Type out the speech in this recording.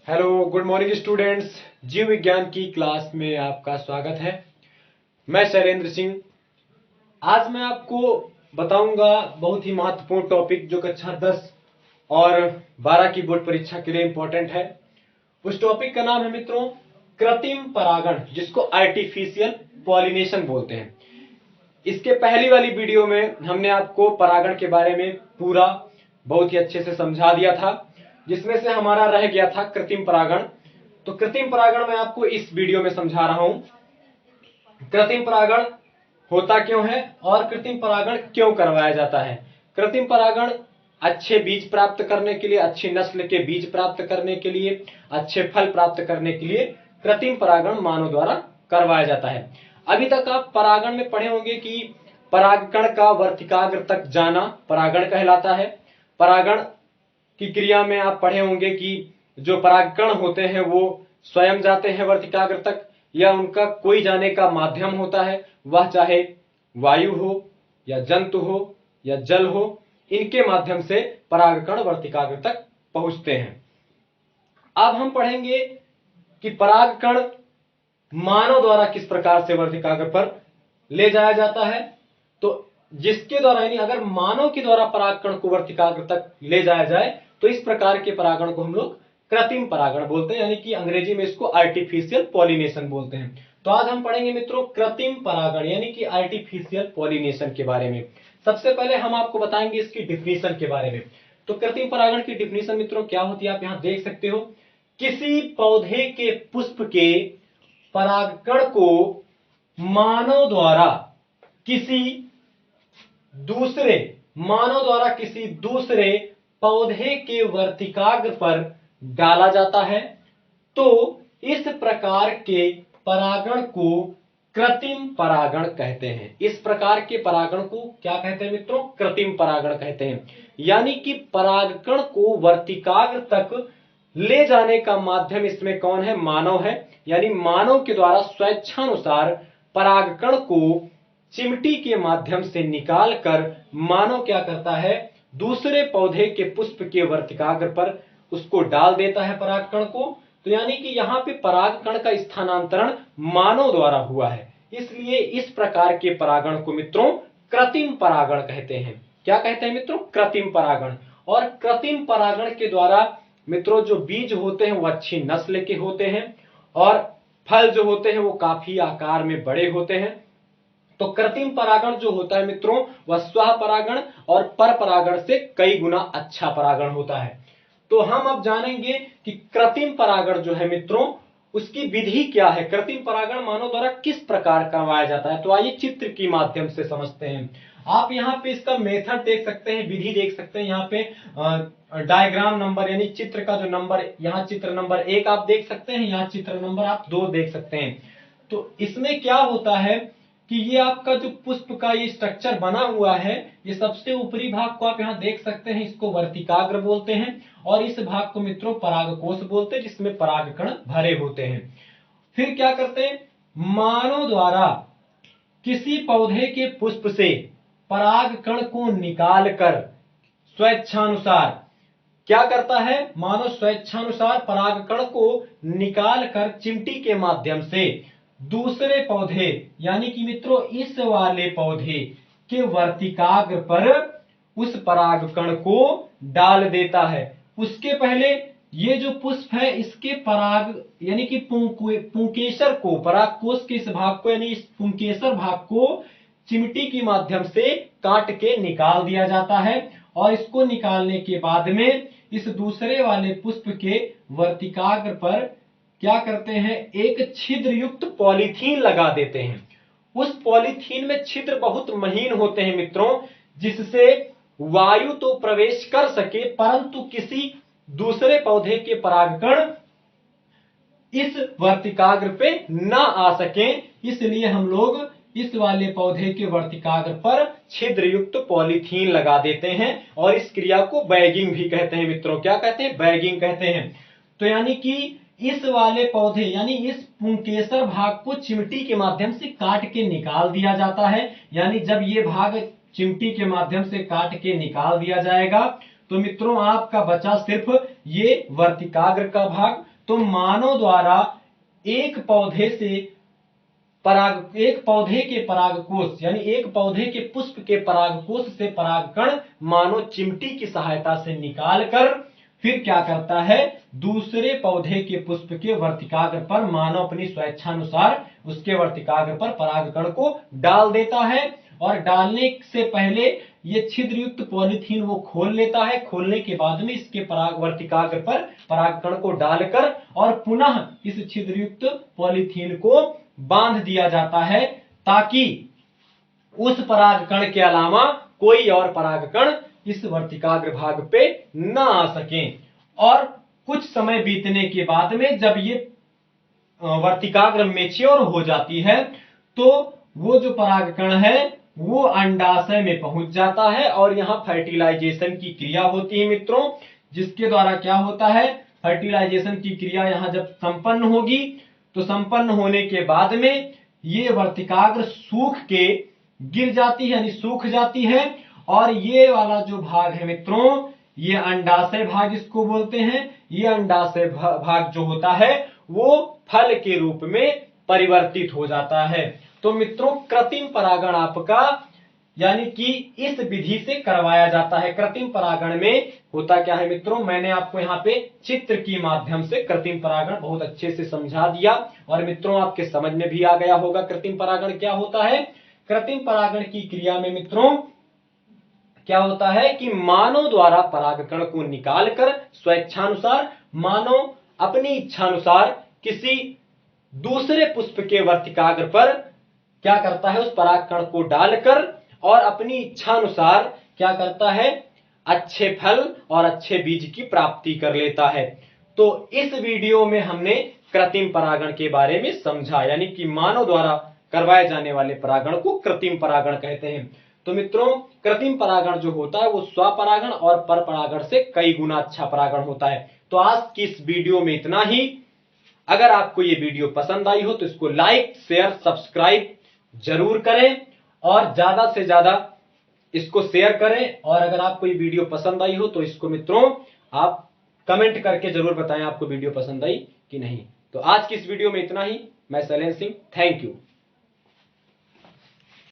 Hello, good morning students. जीव विज्ञान की क्लास में आपका स्वागत है। मैं शैलेंद्र सिंह। आज मैं आपको बताऊंगा बहुत ही महत्वपूर्ण टॉपिक जो कक्षा 10 और 12 की बोर्ड परीक्षा के लिए इंपॉर्टेंट है। उस टॉपिक का नाम है मित्रों कृत्रिम परागण, जिसको आर्टिफिशियल पॉलिनेशन बोलते हैं। इसके पहली वाली वीडियो में हमने आपको परागण के बारे में पूरा बहुत ही अच्छे से समझा दिया था, जिसमें से हमारा रह गया था कृत्रिम परागण। तो कृत्रिम परागण मैं आपको इस वीडियो में समझा रहा हूं। कृत्रिम परागण होता क्यों है और कृत्रिम परागण क्यों करवाया जाता है। कृत्रिम परागण अच्छे बीज प्राप्त करने के लिए, अच्छी नस्ल के बीज प्राप्त करने के लिए, अच्छे फल प्राप्त करने के लिए कृत्रिम परागण मानव द्वारा करवाया जाता है। अभी तक आप परागण में पढ़े होंगे कि परागकण का वर्तिकाग्र तक जाना परागण कहलाता है। परागण की क्रिया में आप पढ़े होंगे कि जो परागकण होते हैं वो स्वयं जाते हैं वर्तिकाग्र तक, या उनका कोई जाने का माध्यम होता है, वह चाहे वायु हो या जंतु हो या जल हो, इनके माध्यम से परागकण वर्तिकाग्र तक पहुंचते हैं। अब हम पढ़ेंगे कि परागकण मानव द्वारा किस प्रकार से वर्तिकाग्र पर ले जाया जाता है। तो जिसके द्वारा, यानी अगर मानव के द्वारा परागकण को वर्तिकाग्र तक ले जाया जाए तो इस प्रकार के परागण को हम लोग कृत्रिम परागण बोलते हैं, यानी कि अंग्रेजी में इसको आर्टिफिशियल पॉलिनेशन बोलते हैं। तो आज हम पढ़ेंगे मित्रों कृत्रिम परागण यानी कि आर्टिफिशियल पॉलिनेशन के बारे में। सबसे पहले हम आपको बताएंगे इसकी डिफिनीशन के बारे में। तो कृत्रिम परागण की डिफिनीशन मित्रों क्या होती है, आप यहां देख सकते हो। किसी पौधे के पुष्प के परागकण को मानव द्वारा किसी दूसरे पौधे के वर्तिकाग्र पर डाला जाता है, तो इस प्रकार के परागण को कृत्रिम परागण कहते हैं। इस प्रकार के परागण को क्या कहते हैं मित्रों? कृत्रिम परागण कहते हैं। यानी कि परागकण को वर्तिकाग्र तक ले जाने का माध्यम इसमें कौन है? मानव है। यानी मानव के द्वारा स्वेच्छानुसार परागकण को चिमटी के माध्यम से निकालकर मानव क्या करता है? दूसरे पौधे के पुष्प के वर्तिकाग्र पर उसको डाल देता है परागकण को। तो यानी कि यहाँ पे परागकण का स्थानांतरण मानव द्वारा हुआ है, इसलिए इस प्रकार के परागण को मित्रों कृत्रिम परागण कहते हैं। क्या कहते हैं मित्रों? कृत्रिम परागण। और कृत्रिम परागण के द्वारा मित्रों जो बीज होते हैं वो अच्छी नस्ल के होते हैं और फल जो होते हैं वो काफी आकार में बड़े होते हैं। तो कृत्रिम परागण जो होता है मित्रों वह स्व परागण और पर परागण से कई गुना अच्छा परागण होता है। तो हम अब जानेंगे कि कृत्रिम परागण जो है मित्रों उसकी विधि क्या है, कृत्रिम परागण मानव द्वारा किस प्रकार करवाया जाता है। तो आइए चित्र के माध्यम से समझते हैं। आप यहाँ पे इसका मेथड देख सकते हैं, विधि देख सकते हैं। यहाँ पे डायग्राम नंबर यानी चित्र का जो नंबर, यहाँ चित्र नंबर 1 आप देख सकते हैं, यहाँ चित्र नंबर आप 2 देख सकते हैं। तो इसमें क्या होता है कि ये आपका जो पुष्प का ये स्ट्रक्चर बना हुआ है, ये सबसे ऊपरी भाग को आप यहाँ देख सकते हैं, इसको वर्तिकाग्र बोलते हैं और इस भाग को मित्रों परागकोश बोलते हैं, जिसमें परागकण भरे होते हैं। फिर क्या करते हैं? मानव द्वारा किसी पौधे के पुष्प से परागकण को निकालकर स्वेच्छानुसार क्या करता है? मानव स्वेच्छानुसार परागकण को निकालकर चिमटी के माध्यम से दूसरे पौधे यानी कि मित्रों इस वाले पौधे के वर्तिकाग्र पर उस परागकण को डाल देता है। उसके पहले ये जो पुष्प है इसके पराग यानी कि पुंकेसर को, परागकोश के इस भाग को यानी इस पुंकेसर भाग को चिमटी के माध्यम से काट के निकाल दिया जाता है और इसको निकालने के बाद में इस दूसरे वाले पुष्प के वर्तिकाग्र पर क्या करते हैं? एक छिद्र युक्त पॉलीथीन लगा देते हैं। उस पॉलीथीन में छिद्र बहुत महीन होते हैं मित्रों, जिससे वायु तो प्रवेश कर सके परंतु किसी दूसरे पौधे के परागकण इस वर्तिकाग्र पे न आ सके। इसलिए हम लोग इस वाले पौधे के वर्तिकाग्र पर छिद्र युक्त पॉलीथीन लगा देते हैं और इस क्रिया को बैगिंग भी कहते हैं मित्रों। क्या कहते हैं? बैगिंग कहते हैं। तो यानी कि इस वाले पौधे यानी इस पुंकेसर भाग को चिमटी के माध्यम से काट के निकाल दिया जाता है। यानी जब ये भाग चिमटी के माध्यम से काट के निकाल दिया जाएगा तो मित्रों आपका बचा सिर्फ ये वर्तिकाग्र का भाग। तो मानव द्वारा एक पौधे के परागकोश यानी एक पौधे के पुष्प के परागकोश से परागकण मानव चिमटी की सहायता से निकालकर फिर क्या करता है, दूसरे पौधे के पुष्प के वर्तिकाग्र पर मानव अपनी स्वेच्छानुसार उसके वर्तिकाग्र पर परागकण को डाल देता है। और डालने से पहले ये छिद्रयुक्त पॉलीथीन वो खोल लेता है। खोलने के बाद में इसके वर्तिकाग्र पर परागकण को डालकर और पुनः इस छिद्रयुक्त पॉलीथीन को बांध दिया जाता है, ताकि उस परागकण के अलावा कोई और परागकण इस वर्तिकाग्र भाग पे न आ सके। और कुछ समय बीतने के बाद में जब ये वर्तिकाग्र मैच्योर हो जाती है, तो वो जो परागकण है वो अंडाशय में पहुंच जाता है और यहाँ फर्टिलाइजेशन की क्रिया होती है मित्रों, जिसके द्वारा क्या होता है, फर्टिलाइजेशन की क्रिया यहाँ जब संपन्न होगी तो संपन्न होने के बाद में ये वर्तिकाग्र सूख के गिर जाती है यानी सूख जाती है। और ये वाला जो भाग है मित्रों, ये अंडाशय भाग इसको बोलते हैं। ये अंडाशय भाग जो होता है वो फल के रूप में परिवर्तित हो जाता है। तो मित्रों कृत्रिम परागण आपका यानी कि इस विधि से करवाया जाता है। कृत्रिम परागण में होता क्या है मित्रों, मैंने आपको यहाँ पे चित्र के माध्यम से कृत्रिम परागण बहुत अच्छे से समझा दिया और मित्रों आपके समझ में भी आ गया होगा कृत्रिम परागण क्या होता है। कृत्रिम परागण की क्रिया में मित्रों क्या होता है कि मानव द्वारा परागकण को निकालकर स्वेच्छानुसार मानव अपनी इच्छानुसार किसी दूसरे पुष्प के वर्तिकाग्र पर क्या करता है, उस परागकण को डालकर और अपनी इच्छानुसार क्या करता है, अच्छे फल और अच्छे बीज की प्राप्ति कर लेता है। तो इस वीडियो में हमने कृत्रिम परागण के बारे में समझा, यानी कि मानव द्वारा करवाए जाने वाले परागण को कृत्रिम परागण कहते हैं। तो मित्रों कृत्रिम परागण जो होता है वो स्वपरागण और परपरागण से कई गुना अच्छा परागण होता है। तो आज की इस वीडियो में इतना ही। अगर आपको ये वीडियो पसंद आई हो तो इसको लाइक शेयर सब्सक्राइब जरूर करें और ज्यादा से ज्यादा इसको शेयर करें। और अगर आपको ये वीडियो पसंद आई हो तो इसको मित्रों आप कमेंट करके जरूर बताएं आपको वीडियो पसंद आई कि नहीं। तो आज की इस वीडियो में इतना ही। मैं शैलेंद्र सिंह, थैंक यू।